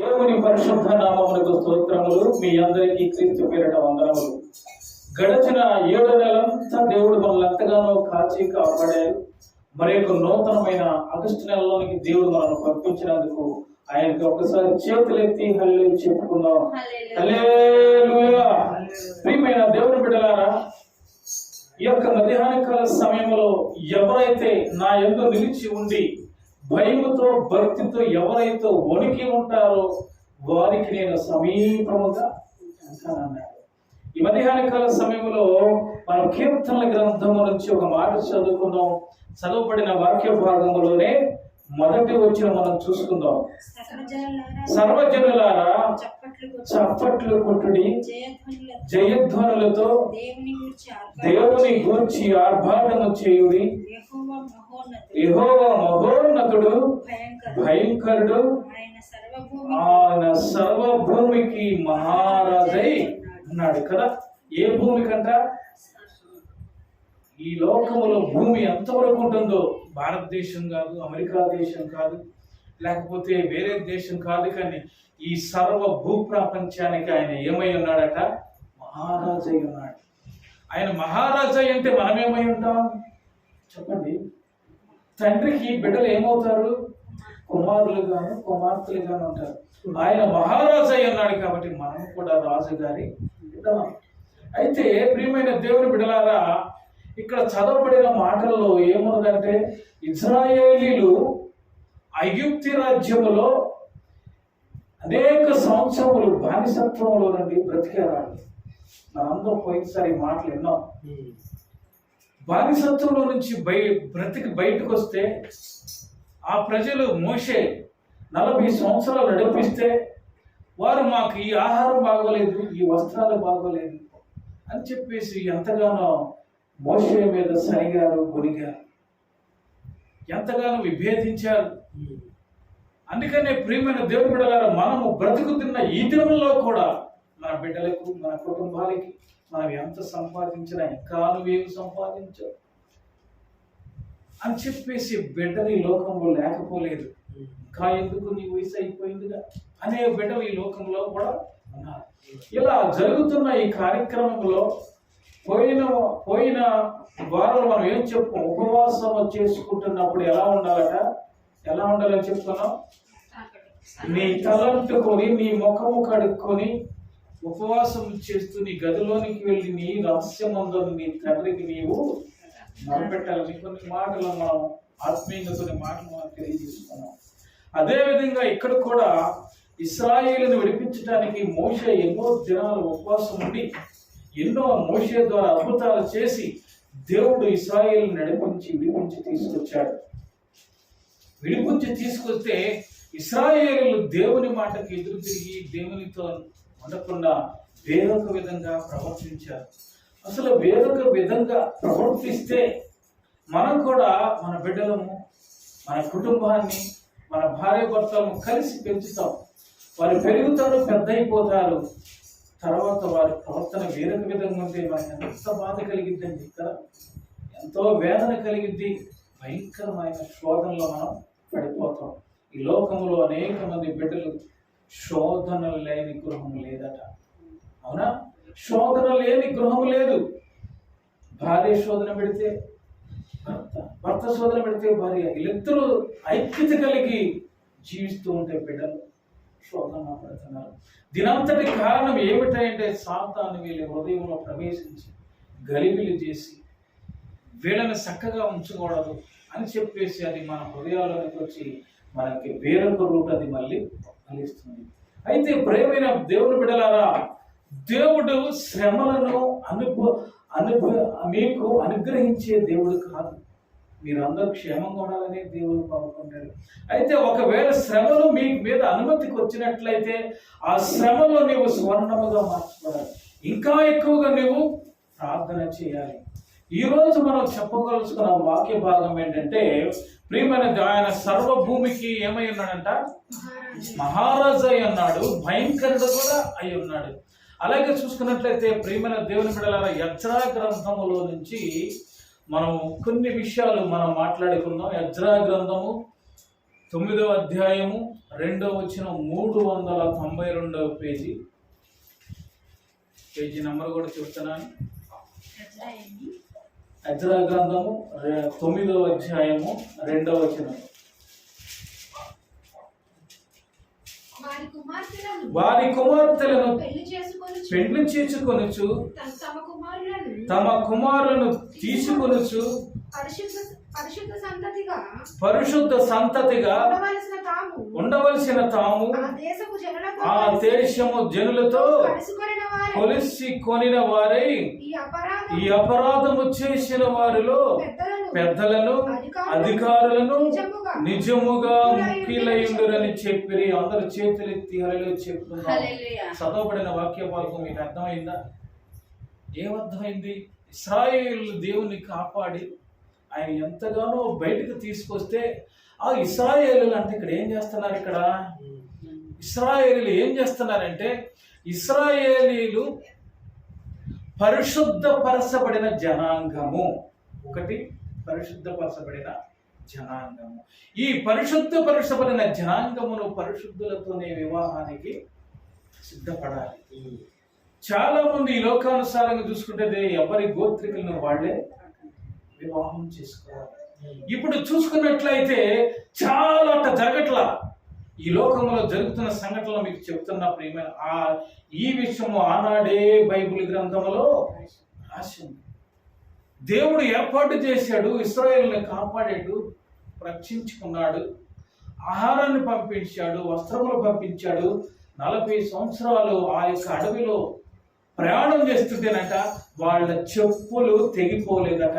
దేవుని పరిశుద్ధ నామమునకు స్తోత్రములు. మీ అందరికీ క్రీస్తు పేరిట వందనములు. గడచిన 7 నెలలంతా దేవుడు మనల్ని ఎంతగానో కాచి కాపాడారు. మరి యొక్క నూతనమైన ఆగస్టు నెలలోనికి దేవుడు మనల్ని పంపించినందుకు ఆయనకి ఒకసారి చేతులెత్తి హల్లెలూయా చెప్పుకుందాం. హల్లెలూయా. ప్రియమైన దేవుని బిడ్డలారా, ఈ యొక్క మధ్యాహ్న కాల సమయంలో ఎవరైతే నా యందు నిలిచి ఉండి భయముతో భక్తితో ఎవరైతే వణికి ఉంటారో వారికి నేను సమీపముగా ఉంటానన్నాడు. ఈ మధ్యాహ్న కాల సమయంలో మనం కీర్తనల గ్రంథము నుంచి ఒక మాట చదువుకుందాం. చదవబడిన వాక్య భాగంలోనే మొదటి వచ్చిన మనం చూసుకుందాం. సర్వజనులారా చప్పట్లు కొట్టుడి, జయధ్వనులతో దేవుని గూర్చి ఆర్భాటము చేయుడి. యెహోవా మహోన్నతుడు, భయంకరుడు, ఆయన సర్వభూమికి మహారాజై ఉన్నాడు కదా. ఏ భూమి కంట? ఈ లోకములో భూమి ఎంతవరకు ఉంటుందో, భారతదేశం కాదు, అమెరికా దేశం కాదు, లేకపోతే వేరే దేశం కాదు, కానీ ఈ సర్వ భూప్రపంచానికి ఆయన ఏమై ఉన్నాడట? మహారాజై ఉన్నాడు. ఆయన మహారాజై అంటే మనమేమై ఉంటాం చెప్పండి? తండ్రికి బిడ్డలు ఏమవుతారు? కుమారులుగాను కుమార్తెలుగాను ఉంటారు. ఆయన మహారాజై ఉన్నాడు కాబట్టి మనం కూడా రాజుగారి బిడ్డలం. అయితే ప్రియమైన దేవుని బిడ్డలారా, ఇక్కడ చదవబడిన మాటల్లో ఏమున్నదంటే, ఇజ్రాయేలీలు ఐగుప్తు రాజ్యములో అనేక సంవత్సరములు బానిసత్వంలో నుండి బ్రతికారు. మనందరం పోయినసారి మాటలు విన్నాం. బానిసత్వంలో నుంచి బయటకు వస్తే ఆ ప్రజలు మోషే 40 సంవత్సరాలు నడిపిస్తే వారు మాకు ఈ ఆహారం బాగోలేదు, ఈ వస్త్రాలు బాగోలేదు అని చెప్పేసి ఎంతగానో మోషే మీద సరిగారు, గునిగారు, ఎంతగానో విభేదించారు. అందుకనే ప్రియమైన దేవుని బిడ్డలారా, మనము బ్రతుకుతున్న ఈ దినంలో కూడా మన బిడ్డలకు, మన కుటుంబాలకి మనం ఎంత సంపాదించినా ఇంకా నువ్వేమి సంపాదించావు అని చెప్పేసి బిడ్డలు ఈ లోకంలో లేకపోలేదు. ఇంకా ఎందుకు నీ వయసు అయిపోయిందిగా అనే బిడ్డలు ఈ లోకంలో కూడా ఉన్నారు. ఇలా జరుగుతున్న ఈ కార్యక్రమంలో పోయిన వారం మనం ఏం చెప్పుకోం? ఉపవాసం చేసుకుంటున్నప్పుడు ఎలా ఉండాలట? ఎలా ఉండాలని చెప్పుకున్నాం? నీ తలంటుకొని, నీ ముఖము కడుక్కొని, ఉపవాసం చేస్తూ నీ గదిలోనికి వెళ్ళి నీ రహస్యమందును నీ తండ్రికి నీవు మొరపెట్టాలని కొన్ని మాటలు మనం ఆత్మీయంగా కొన్ని మాటలు మనం తెలియజేసుకున్నాం. అదేవిధంగా ఇక్కడ కూడా ఇశ్రాయేలును విడిపించడానికి మోషే ఎన్నో దినాలు ఉపవాసం ఉండి ఎన్నో మోషే ద్వారా అద్భుతాలు చేసి దేవుడు ఇశ్రాయేలును విడిపించి తీసుకొచ్చాడు. విడిపించి తీసుకొస్తే ఇశ్రాయేలు దేవుని మాటకి ఎదురు తిరిగి దేవునితో ఉండకుండా వేరొక విధంగా ప్రవర్తించారు. అసలు వేరొక విధంగా ప్రవర్తిస్తే మనం కూడా మన బిడ్డలను, మన కుటుంబాన్ని, మన భార్య భర్తలను కలిసి పెంచుతాం. వారు పెరుగుతారు, పెద్ద అయిపోతారు. తర్వాత వారి ప్రవర్తన వేరొక విధంగా ఉంటే మనకి ఎంత బాధ కలిగిద్దండి, కదా ఎంతో వేదన కలిగిద్ది. భయంకరమైన శోధనలో మనం పడిపోతాం. ఈ లోకంలో అనేక మంది బిడ్డలు శోధన లేని గృహం లేదట. అవునా? శోధన లేని గృహం లేదు. భార్య శోధన పెడితే భర్త శోధన పెడితే భార్య, వీళ్ళిద్దరూ ఐక్యత కలిగి జీవిస్తూ ఉంటే బిడ్డలు శోధన పడుతున్నారు. దీనంతటి కారణం ఏమిటంటే సాతాను వీళ్ళ హృదయంలో ప్రవేశించి గలిబిలి చేసి వీళ్ళని చక్కగా ఉంచకూడదు అని చెప్పేసి అది మన హృదయాల్లోకి వచ్చి మనకి వేరొక రూట్ అది మళ్ళీ ఫలిస్తుంది. అయితే ప్రియమైన దేవుని బిడ్డలారా, దేవుడు శ్రమలను మీకు అనుగ్రహించే దేవుడు కాదు. మీరందరూ క్షేమంగా ఉండాలని దేవుడు కోరుకుంటాడు. అయితే ఒకవేళ శ్రమలు మీ మీద అనుమతికి వచ్చినట్లయితే ఆ శ్రమలో నీవు స్వర్ణముగా మార్చుకోవాలి. ఇంకా ఎక్కువగా నీవు ప్రార్థన చేయాలి. ఈరోజు మనం చెప్పగలుచుకున్న వాక్య భాగం ఏంటంటే, ప్రియమైన ఆయన సర్వభూమికి ఏమై ఉన్నాడంట? మహారాజు అయి ఉన్నాడు, భయంకరుడు కూడా అయి ఉన్నాడు. అలాగే చూసుకున్నట్లయితే ప్రియమైన దేవుని బిడ్డలారా, యెజ్రా గ్రంథములో నుంచి మనం కొన్ని విషయాలు మనం మాట్లాడుకుందాం. యెజ్రా గ్రంథము 9వ అధ్యాయము 2వ వచనం 392వ పేజీ. పేజీ నంబర్ కూడా చెప్తున్నాను. ఎజ్రా గ్రంథము 9వ అధ్యాయము 2వ వచనం. వారి కుమార్తెలను పెళ్లి చేసుకొనుచు తమ కుమారులను తీసుకొనుచు పరిశుద్ధ సంతతిగా ఉండవలసిన తాము ఆ దేశము జనులతో కొలిసి కొనిన వారై ఈ అపరాధము చేసిన వారిలో పెద్దలను అధికారులను నిజముగా ముఖ్యులైండురని చెప్పి అందరు చేతులెత్తి హల్లెలూయా చెప్తున్నారు. చదవబడిన వాక్య భాగం మీకు అర్థమైందా? ఏమర్థమైంది? ఇశ్రాయేలు దేవుని కాపాడి ఆయన ఎంతగానో బయటకు తీసుకొస్తే ఆ ఇశ్రాయేలు అంటే ఇక్కడ ఏం చేస్తున్నారు? ఇక్కడ ఇశ్రాయేలీలు ఏం చేస్తున్నారంటే ఇశ్రాయేలీలు పరిశుద్ధపరచబడిన జనాంగము. ఒకటి పరిశుద్ధపరచబడిన జనాంగము. ఈ పరిశుద్ధపరచబడిన జనాంగమును పరిశుద్ధులతోనే వివాహానికి సిద్ధపడాలి. చాలా మంది ఈ లోకానుసారంగా చూసుకుంటే ఎవరి గోత్రికులను వాళ్ళే వివాహం చేసుకోవాలి. ఇప్పుడు చూసుకున్నట్లయితే చాలా జరగట్లా. ఈ లోకంలో జరుగుతున్న సంఘటనలు మీకు చెప్తున్న ప్రియమైన ఈ విషయము ఆనాడే బైబిల్ గ్రంథంలో రాసి ఉంది. దేవుడు ఏర్పాటు చేశాడు, ఇశ్రాయేలుని కాపాడాడు, రక్షించుకున్నాడు, ఆహారాన్ని పంపించాడు, వస్త్రములు పంపించాడు. 40 సంవత్సరాలు ఆ యొక్క అడవిలో ప్రయాణం చేస్తుంటేనట వాళ్ళ చెప్పులు తెగిపోలేదట,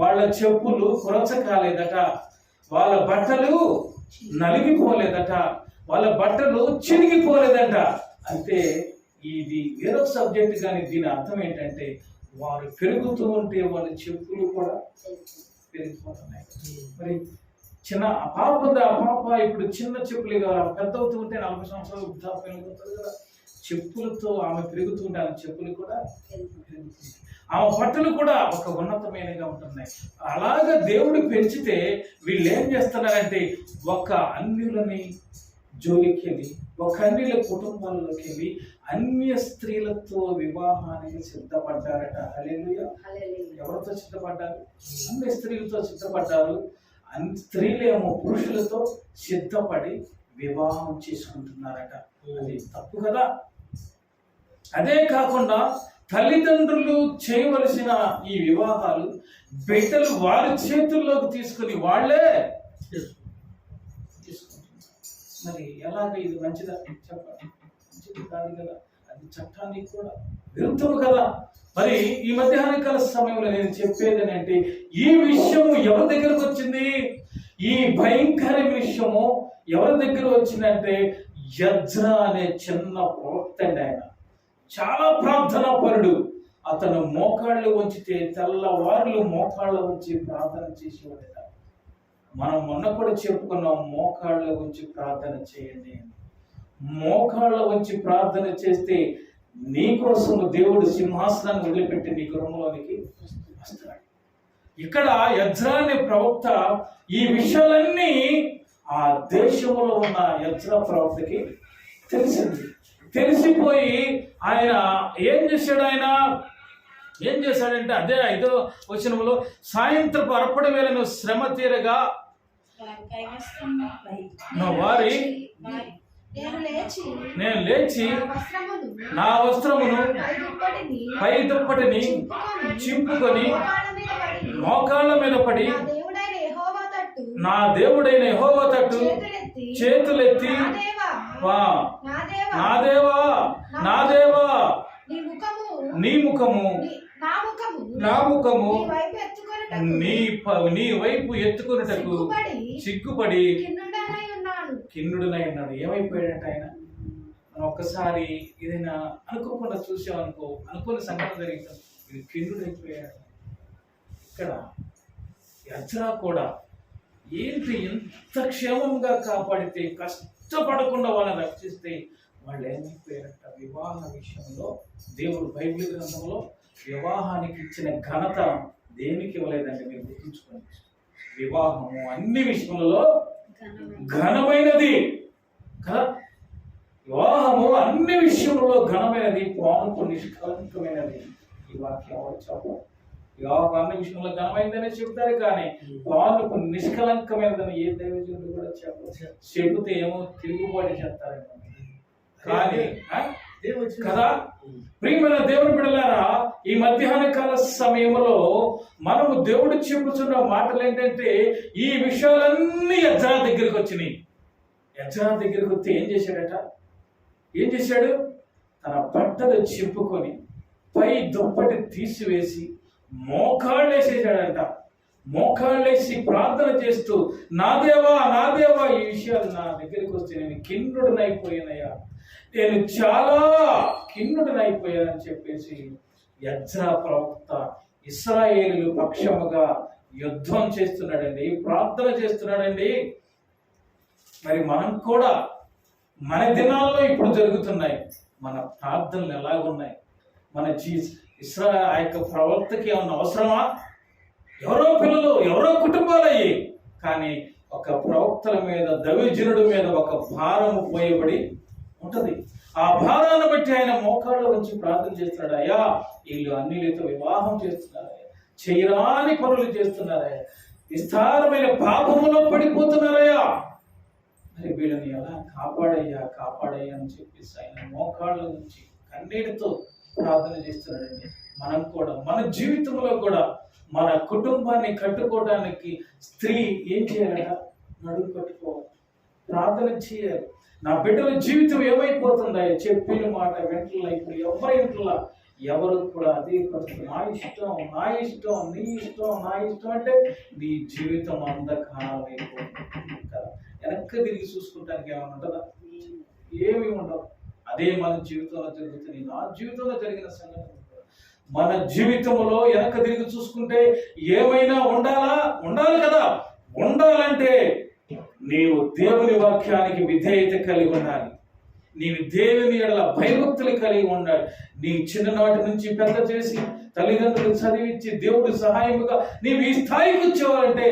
వాళ్ళ చెప్పులు కురచ కాలేదట, వాళ్ళ బట్టలు నలిగిపోలేదట, వాళ్ళ బట్టలు చిరిగిపోలేదట. అంటే ఇది వేరొక సబ్జెక్ట్. కానీ దీని అర్థం ఏంటంటే వారు పెరుగుతూ ఉంటే వాళ్ళ చెప్పులు కూడా పెరిగిపోతున్నాయి. మరి చిన్న పాప ఉంది, ఆ పాప ఇప్పుడు చిన్న చెప్పులు కావాలి, పెద్ద అవుతూ ఉంటే 40 సంవత్సరాలు వృద్ధాప్యం అవుతుంది కదా, చెప్పులతో ఆమె పెరుగుతుంటే ఆమె చెప్పులు కూడా పెరుగుతుంది, ఆమె బట్టలు కూడా ఒక ఉన్నతమైనగా ఉంటున్నాయి. అలాగా దేవుడు పెంచితే వీళ్ళు ఏం చేస్తున్నారంటే ఒక అన్యులని జోలికి వెళ్ళి, ఒక అన్యుల కుటుంబాల్లోకి వెళ్ళి అన్య స్త్రీలతో వివాహానికి సిద్ధపడ్డారట. హల్లెలూయా. ఎవరితో సిద్ధపడ్డారు? అన్య స్త్రీలతో సిద్ధపడ్డారు. స్త్రీలేమో పురుషులతో సిద్ధపడి వివాహం చేసుకుంటున్నారట. అది తప్పు కదా. అదే కాకుండా తల్లిదండ్రులు చేయవలసిన ఈ వివాహాలు బిడ్డలు వారి చేతుల్లోకి తీసుకుని వాళ్ళే తీసుకుంటున్నారు. మరి ఎలాగ ఇది మంచిదా? చెప్పండి, మంచిది కాదు కదా. అది చట్టానికి కూడా విరుద్ధము కదా. మరి ఈ మధ్యాహ్న కాల సమయంలో నేను చెప్పేది ఏంటంటే ఈ విషయము ఎవరి దగ్గరకు వచ్చింది? ఈ భయంకర విషయము ఎవరి దగ్గర వచ్చిందంటే ఎజ్రా అనే చిన్న ప్రవక్త అండి. ఆయన చాలా ప్రార్థనా పరుడు. అతను మోకాళ్ళు వంచితే తెల్లవారులు మోకాళ్ళ వంచి ప్రార్థన చేసేవాడట. మనం మొన్న కూడా చెప్పుకున్నాం, మోకాళ్ళ వంచి ప్రార్థన చేయండి. మోకాళ్ళ వంచి ప్రార్థన చేస్తే నీకోసం దేవుడు సింహాసనాన్ని వదిలిపెట్టి నీ గృహంలోనికి వస్తాడు. ఇక్కడ ఎజ్రా అనే ప్రవక్త ఈ విషయాలన్నీ ఆ దేశంలో ఉన్న ఎజ్రా ప్రవక్తకి తెలిసింది. తెలిసిపోయి ఆయన ఏం చేశాడంటే అదే 5వ వచనంలో సాయంత్రపు అర్పణ వేళను శ్రమ తీరగా వారి నేను లేచి నా వస్త్రమును పై దుప్పటిని చింపుకొని మోకాళ్ళ మీద పడి నా దేవుడైన యెహోవా తట్టు చేతులెత్తి నా దేవా నా దేవా నీ ముఖము నా ముఖము నీ వైపు ఎత్తుకొనుటకు సిగ్గుపడి కిన్నుడునై ఉన్నాడు. ఏమైపోయాడంట ఆయన? మనం ఒక్కసారి ఏదైనా అనుకోకుండా చూసామనుకో, అనుకోని సంఘటన జరిగింది, ఇది కిన్నుడైపోయాడు. ఇక్కడ ఎజ్రా కూడా ఏంటి ఎంత క్షేమంగా కాపాడితే, కష్టపడకుండా వాళ్ళని రక్షిస్తే వాళ్ళు ఏమైపోయారంట? వివాహ విషయంలో దేవుడు బైబిల్ గ్రంథంలో వివాహానికి ఇచ్చిన ఘనత దేనికి ఇవ్వలేదండి. మీరు గుర్తుంచుకోండి, వివాహము అన్ని విషయంలో ఘనమైనది కదా. వివాహము అన్ని విషయంలో ఘనమైనది, పానుపు నిష్కలంకమైనది. ఈ వాక్యం వచ్చాము. వివాహం అన్ని విషయంలో ఘనమైనదని చెప్తారు, కానీ పానుపు నిష్కలంకమైనదని ఏ దైవజనుడు కూడా చెప్పారు. చెబితే ఏమో తిరుగుబాటు చేస్తారేమో కానీ కదా. ప్రియమైన దేవుని బిడ్డలారా, ఈ మధ్యాహ్న కాల సమయంలో మనము దేవుడు చెప్పుతున్న మాటలు ఏంటంటే, ఈ విషయాలన్నీ ఎజ్రా దగ్గరికి వచ్చినాయి. ఎజ్రా దగ్గరికి వస్తే ఏం చేశాడట? ఏం చేశాడు? తన బట్టలు చింపుకొని పై దుప్పటి తీసివేసి మోకాళ్ళేసేసాడంట. మోకాళ్ళేసి ప్రార్థన చేస్తూ, నా దేవా నా దేవా, ఈ విషయాలు నా దగ్గరికి వస్తే నేను కిన్నుడనైపోయానయ్యా, నేను చాలా కిన్నుడనైపోయానని చెప్పేసి ఎజ్రా ప్రవక్త ఇశ్రాయేలు పక్షముగా యుద్ధం చేస్తున్నాడండి, ప్రార్థన చేస్తున్నాడండి. మరి మనం కూడా మన దినాల్లో ఇప్పుడు జరుగుతున్నాయి. మన ప్రార్థనలు ఎలాగున్నాయి? మన ఆ యొక్క ప్రవక్తకి ఏమన్నా అవసరమా? ఎవరో పిల్లలు, ఎవరో కుటుంబాలయ్యి, కానీ ఒక ప్రవక్తల మీద, దైవజనుడి మీద ఒక భారము పోయబడి ఉంటది. ఆ భారాన్ని బట్టి ఆయన మోకాళ్ళ నుంచి ప్రార్థన చేస్తున్నాడు. అయ్యా, వీళ్ళు అన్నిలతో వివాహం చేస్తున్నారయ్యా, చేయరాని పనులు చేస్తున్నారయ్యా, విస్తారమైన పాపములో పడిపోతున్నారయ్యా, మరి వీళ్ళని ఎలా కాపాడయ్యా కాపాడయ్యా అని చెప్పేసి ఆయన మోకాళ్ళ నుంచి కన్నీటితో ప్రార్థన చేస్తున్నాడండి. మనం కూడా మన జీవితంలో కూడా మన కుటుంబాన్ని కట్టుకోవడానికి స్త్రీ ఏం చేయాలట? నడుము కట్టుకోవాలి, ప్రార్థన చేయాలి. నా బిడ్డల జీవితం ఏమైపోతుందా? చెప్పిన మాట వెంటనే ఇప్పుడు ఎవరు కూడా అదే పరిస్థితి. నా ఇష్టం నా ఇష్టం, నీ ఇష్టం నా ఇష్టం అంటే నీ జీవితం అంధకారం అయిపోతుంది కదా. వెనక్కి తిరిగి చూసుకుంటానికి ఏమైనా ఉంటుందా? ఏమి ఉండవు. అదే మన జీవితంలో జరుగుతుంది. నా జీవితంలో జరిగిన సంఘటన మన జీవితంలో వెనక తిరిగి చూసుకుంటే ఏమైనా ఉండాలి కదా. ఉండాలంటే నీవు దేవుని వాక్యానికి విధేయత కలిగి ఉండాలి. నీవు దేవుని ఎడల భయభక్తులు కలిగి ఉండాలి. నీ చిన్ననాటి నుంచి పెద్ద చేసి తల్లిదండ్రులు చదివించి దేవుడి సహాయముగా నీవు ఈ స్థాయికి వచ్చేవారంటే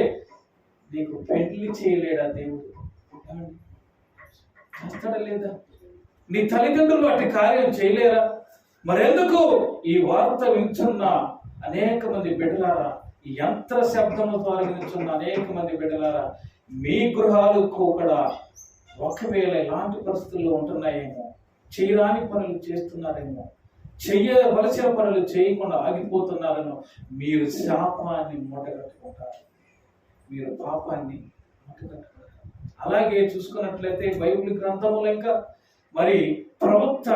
నీకు పెళ్లి చేయలేడా దేవుడు? చేస్తాడా లేదా? నీ తల్లిదండ్రులు అట్టి కార్యం చేయలేరా? మరెందుకు ఈ వార్త వింటున్న అనేక మంది బిడ్డలారా, ఈ యంత్ర శబ్దము ద్వారా వింటున్న అనేక మంది బిడ్డలారా, మీ గృహాలు కూడా ఒకవేళ ఇలాంటి పరిస్థితుల్లో ఉంటున్నాయేమో, చేయరాని పనులు చేస్తున్నారేమో, చేయవలసిన పనులు చేయకుండా ఆగిపోతున్నారనో మీరు శాపాన్ని మూటగట్టుకుంటారు, మీరు పాపాన్ని మూటగట్టుకుంటారు. అలాగే చూసుకున్నట్లయితే బైబిల్ గ్రంథములు ఇంకా మరి ప్రవక్త,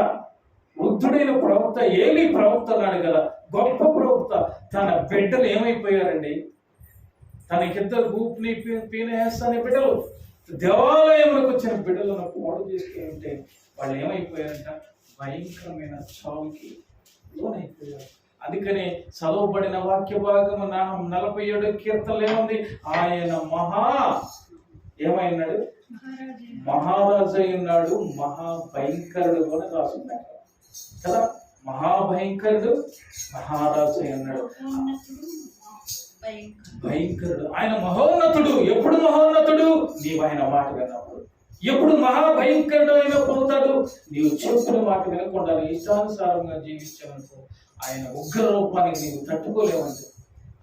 వృద్ధుడైన ప్రవక్త ఏలీ ప్రవక్త అన్నాడు కదా, గొప్ప ప్రవక్త. తన బిడ్డలు ఏమైపోయారండి? తనకిద్దరు హూప్ని పీనెహాస్ అనే బిడ్డలు దేవాలయంలోకి వచ్చిన బిడ్డలను పాడు చేసుకుని ఉంటే వాళ్ళు ఏమైపోయారంట? భయంకరమైన చావుకి లోనైపోయారు. అందుకనే చదవబడిన వాక్య భాగము 47 కీర్తనలు ఏముంది? ఆయన ఏమైనాడు? మహారాజు అయినాడు, మహాభయంకరుడు కూడా రాసున్నాడు కదా. మహాభయంకరుడు, మహారాజు అయినాడు, భయంకరుడు. ఆయన మహోన్నతుడు. ఎప్పుడు మహోన్నతుడు? నీవు ఆయన మాట విన్నప్పుడు. ఎప్పుడు మహాభయంకరుడు అయినా పోతాడు? నీవు చెప్పిన మాట వినకుండా ఇష్టానుసారంగా జీవించావనుకో ఆయన ఉగ్ర రూపానికి నీవు తట్టుకోలేవంటే.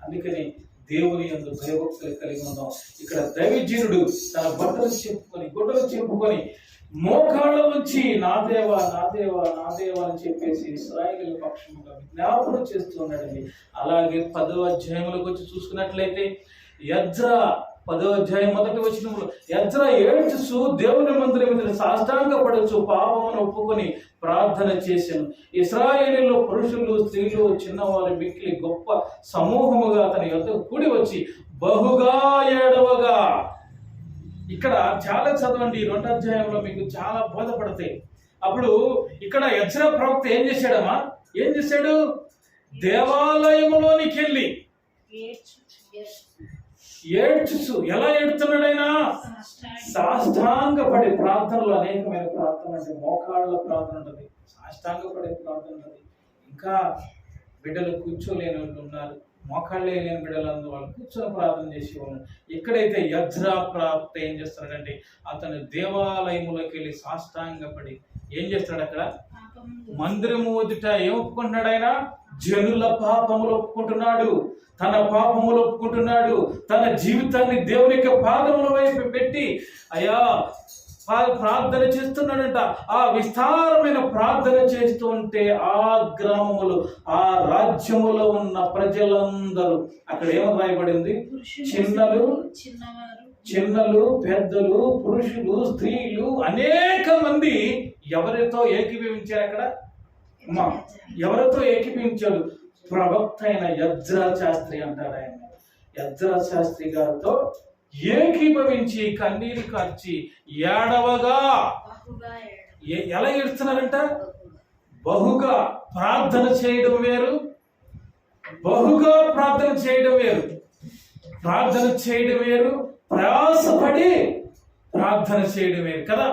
అందుకని దేవుని యందు భయభక్తులు కలిగి ఉన్నాం. ఇక్కడ దైవజనుడు తన బట్టలు చెప్పుకొని, గుడ్డలు చెప్పుకొని మోకాళ్ళ నుంచి నా దేవా నా దేవా నా దేవా అని చెప్పేసి ఇశ్రాయేలు పక్షముగా విజ్ఞాపన చేస్తున్నాడండి. అలాగే 10వ అధ్యాయంలోకి వచ్చి చూసుకున్నట్లయితే ఎజ్రా 10వ అధ్యాయం 1వ వచనంలో ఎజ్రా ఏడ్చుచు దేవుని మందిరం మీద సాష్టాంగపడచ్చు పాపమును ఒప్పుకొని ప్రార్థన చేశాను. ఇశ్రాయేలులో పురుషులు, స్త్రీలు, చిన్నవారు, మిక్కిలి గొప్ప సమూహముగా అతని యొద్దకు కూడి వచ్చి బహుగా ఏడవగా. ఇక్కడ చాలా చదవండి, 2వ అధ్యాయంలో మీకు చాలా బోధపడతాయి. అప్పుడు ఇక్కడ ఎజ్రా ప్రవక్త ఏం చేశాడమ్మా? ఏం చేశాడు? దేవాలయంలోనికి వెళ్ళి ఏడ్చుచు. ఎలా ఏడుతున్నాడు ఆయన? సాష్టాంగపడే ప్రార్థనలు. అనేకమైన ప్రార్థన అంటే మోకాళ్ళ ప్రార్థన ఉంటుంది, సాష్టాంగపడే ప్రార్థన ఉంటుంది. ఇంకా బిడ్డలు కూర్చోలేని వాళ్ళు ఉన్నారు, మోకాళ్ళే లేని బిడ్డలందు వాళ్ళు కూర్చొని ప్రార్థన చేసేవాళ్ళు. ఎక్కడైతే యజ్రా ప్రాప్త ఏం చేస్తాడంటే అతను దేవాలయంలోకి వెళ్ళి సాష్టాంగపడి ఏం చేస్తాడు? అక్కడ మందిరము ఎదుట ఏం ఒప్పుకుంటున్నాడు? ఆయన జనుల పాపములు ఒప్పుకుంటున్నాడు, తన పాపములు ఒప్పుకుంటున్నాడు, తన జీవితాన్ని దేవుని యొక్క పాదముల వైపు పెట్టి అయ్యా ప్రార్థన చేస్తున్నాడంట. ఆ విస్తారమైన ప్రార్థన చేస్తూ ఉంటే ఆ గ్రామములో, ఆ రాజ్యములో ఉన్న ప్రజలందరూ, అక్కడ ఏమని రాయబడింది? చిన్నలు పెద్దలు, పురుషులు, స్త్రీలు, అనేక మంది ఎవరితో ఏకీభవించారు? అక్కడ ఎవరితో ఏకీభవించాడు? ప్రవక్త అయిన యజ్రా శాస్త్రి అంటారు. ఆయన యజ్రా శాస్త్రి గారితో ఏకీభవించి కన్నీరు కార్చి ఏడవగా, ఎలా ఏడుస్తున్నారంట? బహుగా ప్రార్థన చేయడం వేరు, బహుగా ప్రార్థన చేయడం వేరు. ప్రార్థన చేయడం వేరు, ప్రయాసపడి ప్రార్థన చేయడం వేరు కదా.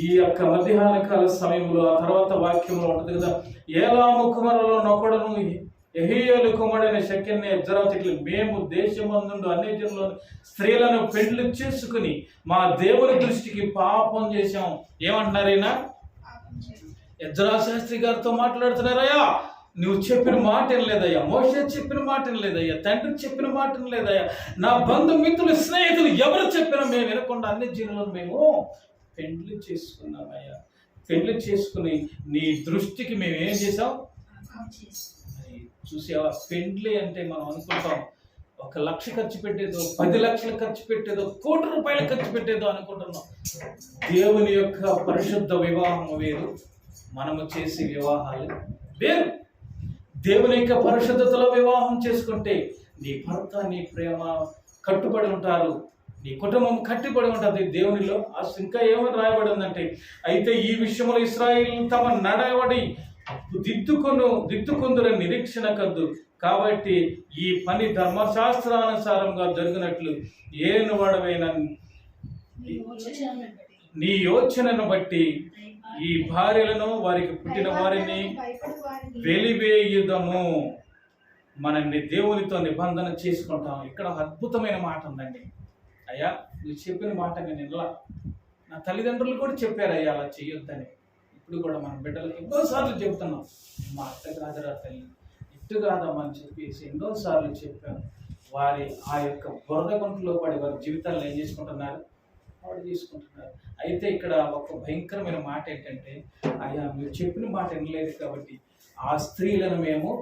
ఈ యొక్క మధ్యాహ్న కాల సమయంలో ఆ తర్వాత వాక్యంలో ఉంటుంది కదా, ఏలాము కుమారులలో నొకడును యెహీయేలు కుమారుడైన షెకెన్య యజ్రా చెట్లు, మేము దేశమందు అన్ని జనుల స్త్రీలను పెండ్లు చేసుకుని మా దేవుని దృష్టికి పాపం చేశాం. ఏమంటున్నారు? ఈయన యజ్రా శాస్త్రి గారితో మాట్లాడుతున్నారయ్యా, నువ్వు చెప్పిన మాట ఏం లేదయ్యా, మోషే చెప్పిన మాట ఏం లేదయ్యా, తండ్రి చెప్పిన మాట ఏం లేదయ్యా, నా బంధుమిత్రులు స్నేహితులు ఎవరు చెప్పినా మేము వినకుండా అన్ని జనులను మేము పెండ్లి చేసుకున్నామయ్యా. పెండ్లి చేసుకుని నీ దృష్టికి మేము ఏం చేసాం? చూసావా? పెండ్లి అంటే మనం అనుకుంటాం 1 లక్ష ఖర్చు పెట్టేదో, 10 లక్షలు ఖర్చు పెట్టేదో, 1 కోటి రూపాయలు ఖర్చు పెట్టేదో అనుకుంటున్నాం. దేవుని యొక్క పరిశుద్ధ వివాహం వేరు, మనము చేసే వివాహాలు వేరు. దేవుని యొక్క పరిశుద్ధతలో వివాహం చేసుకుంటే నీ భర్త, నీ ప్రేమ కట్టుబడి ఉంటారు, నీ కుటుంబం కట్టుబడి ఉంటుంది దేవునిలో. అసలు ఇంకా ఏమని రాయబడి ఉందంటే, అయితే ఈ విషయంలో ఇశ్రాయేలు తమ నడవడి దిద్దుకుందురని నిరీక్షణ కద్దు, కాబట్టి ఈ పని ధర్మశాస్త్రానుసారంగా జరిగినట్లు ఏను వాడవైన నీ యోచనను బట్టి ఈ భార్యలను వారికి పుట్టిన వారిని వెలివేయుదము. మనల్ని దేవునితో నిబంధన చేసుకుంటాం. ఇక్కడ అద్భుతమైన మాట ఉందండి. అయ్యా, నువ్వు చెప్పిన మాట నేను వినలా, నా తల్లిదండ్రులు కూడా చెప్పారయ్యా అలా చెయ్యొద్దని. ఇప్పుడు కూడా మన బిడ్డలకు ఎన్నోసార్లు చెబుతున్నాం, మా అత్త కాదురా తల్లి, ఇట్టు కాదమ్మా అని చెప్పేసి ఎన్నోసార్లు చెప్పాను. వారి ఆ యొక్క బురద గుంటలో పడి వారి జీవితాలను ఏం చేసుకుంటున్నారు? వాడు తీసుకుంటున్నారు. అయితే ఇక్కడ ఒక భయంకరమైన మాట ఏంటంటే, అయ్యా మీరు చెప్పిన మాట వినలేదు కాబట్టి ఆ స్త్రీలను మేము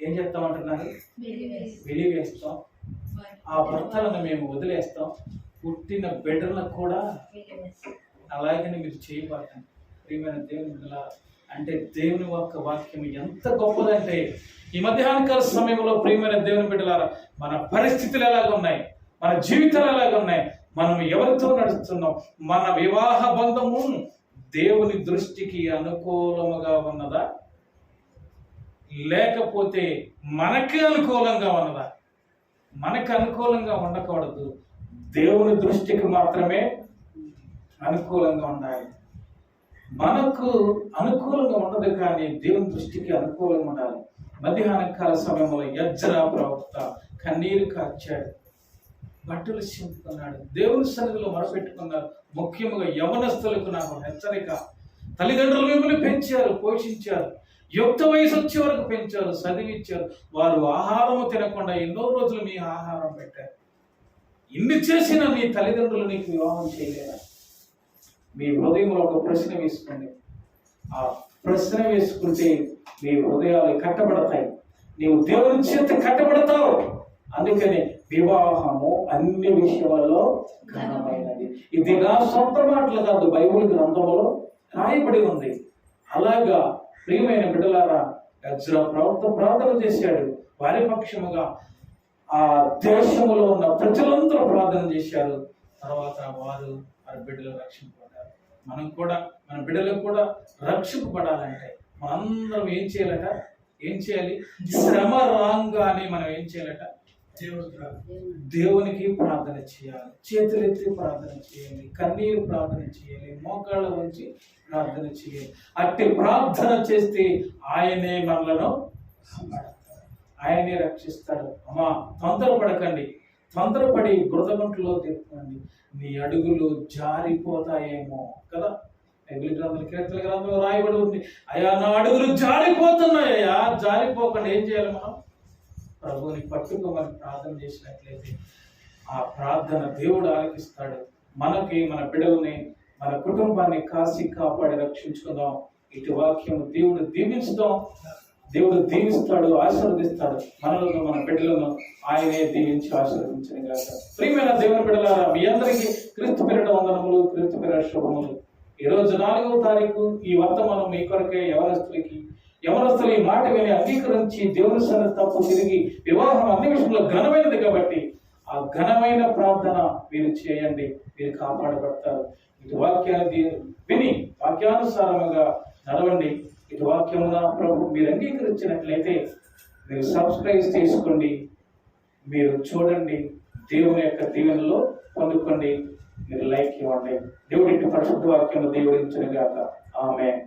ఏం చేస్తామంటున్నారు? వెలివేస్తాం. ఆ భర్తలను మేము వదిలేస్తాం, పుట్టిన బిడ్డలకు కూడా అలాగని మీరు చేయబడతాను. ప్రియమైన దేవుని బిడ్డల, అంటే దేవుని యొక్క వాక్యం ఎంత గొప్పదంటే, ఈ మధ్యాహ్నకాల సమయంలో ప్రియమైన దేవుని బిడ్డలారా, మన పరిస్థితులు ఎలాగ ఉన్నాయి, మన జీవితాలు ఎలాగ ఉన్నాయి, మనం ఎవరితో నడుస్తున్నాం, మన వివాహ బంధము దేవుని దృష్టికి అనుకూలముగా ఉన్నదా, లేకపోతే మనకి అనుకూలంగా ఉన్నదా? మనకు అనుకూలంగా ఉండకూడదు, దేవుని దృష్టికి మాత్రమే అనుకూలంగా ఉండాలి. మనకు అనుకూలంగా ఉండదు, కానీ దేవుని దృష్టికి అనుకూలంగా ఉండాలి. మధ్యాహ్న కాల సమయంలో యజ్రా ప్రవక్త కన్నీరు కార్చాడు, బట్టలు చింపుకున్నాడు, దేవుని సన్నిధిలో మొరపెట్టుకున్నారు. ముఖ్యంగా యవనస్తులకు నాకు హెచ్చరిక, తల్లిదండ్రులు మిమ్మల్ని పెంచారు, పోషించారు, యుక్త వయసు వచ్చే వరకు పెంచారు, చదివించారు. వారు ఆహారము తినకుండా ఎన్నో రోజులు మీ ఆహారం పెట్టారు. ఇన్ని చేసిన మీ తల్లిదండ్రులు నీకు వివాహం చేయలేరా? మీ హృదయంలో ఒక ప్రశ్న వేసుకోండి. ఆ ప్రశ్న వేసుకుంటే మీ హృదయాలు కట్టబడతాయి, నీవు దేవుని చేత కట్టబడతావు. అందుకని వివాహము అన్ని విషయాలలో ఘనమైనది. ఇది నా సొంత మాటలు కాదు, బైబిల్ గ్రంథంలో రాయబడి ఉంది. అలాగా ప్రియమైన బిడ్డలారా, యజ్రా ప్రవక్త ప్రార్థన చేశాడు. వారి పక్షముగా ఆ దేశంలో ఉన్న ప్రజలందరూ ప్రార్థన చేశారు. తర్వాత వారి బిడ్డలు రక్షింపబడ్డారు. మనం కూడా మన బిడ్డలకు కూడా రక్షింపబడాలంటే మనందరం ఏం చేయాలట? ఏం చేయాలి? శ్రమ రాగానే మనం ఏం చేయాలట? దేవునికి ప్రార్థన చేయాలి, చేతులెత్తి ప్రార్థన చేయాలి, కన్నీరు ప్రార్థన చేయాలి, మోకాళ్ళ ఉంచి ప్రార్థన చేయాలి. అట్టి ప్రార్థన చేస్తే ఆయనే మనలను ఆయనే రక్షిస్తాడు. అమ్మా, తొందరపడకండి, తొందరపడి బురదగుంటలో దింపండి, నీ అడుగులు జారిపోతాయేమో కదా. బైబిల్ గ్రంథం, కీర్తన గ్రంథంలో రాయబడి ఉంది, అయ్యా నా అడుగులు జారిపోతున్నాయ్యా. జారిపోకుండా ఏం చేయాలి మనం? ప్రభువుని పట్టుకోమని ప్రార్థన చేసినట్లయితే ఆ ప్రార్థన దేవుడు ఆలకిస్తాడు. మనకి, మన బిడ్డల్ని, మన కుటుంబాన్ని కాసి కాపాడి రక్షించుకుందాం. ఇటు వాక్యం దేవుడు దీవించుదాం. దేవుడు దీవిస్తాడు, ఆశీర్వదిస్తాడు. మనలను, మన బిడ్డలను ఆయనే దీవించి ఆశీర్వదించని గాక. ప్రియమైన దేవుని బిడ్డలారా, మీ అందరికీ క్రీస్తు పేరిట వందనములు, క్రీస్తు పేరిట శుభములు. ఈ రోజు 4వ తారీఖు ఈ వర్తమానం మీ కొరకే. యవనస్తులు ఈ మాట విని అంగీకరించి దేవుని సన్నిధి తప్పు తిరిగి వివాహం అన్ని విషయంలో ఘనమైనది కాబట్టి ఆ ఘనమైన ప్రార్థన మీరు చేయండి, మీరు కాపాడబడతారు. ఇటు వాక్యాన్ని విని వాక్యానుసారంగా నడవండి. ఇటు వాక్యమున ప్రభు మీరు అంగీకరించినట్లయితే మీరు సబ్స్క్రైబ్ చేసుకోండి, మీరు చూడండి, దేవుని యొక్క దీవెనలో పొందుకోండి, మీరు లైక్ ఇవ్వండి. దేవుడి పరిశుద్ధ వాక్యం దీవించును గాక. ఆమేన్.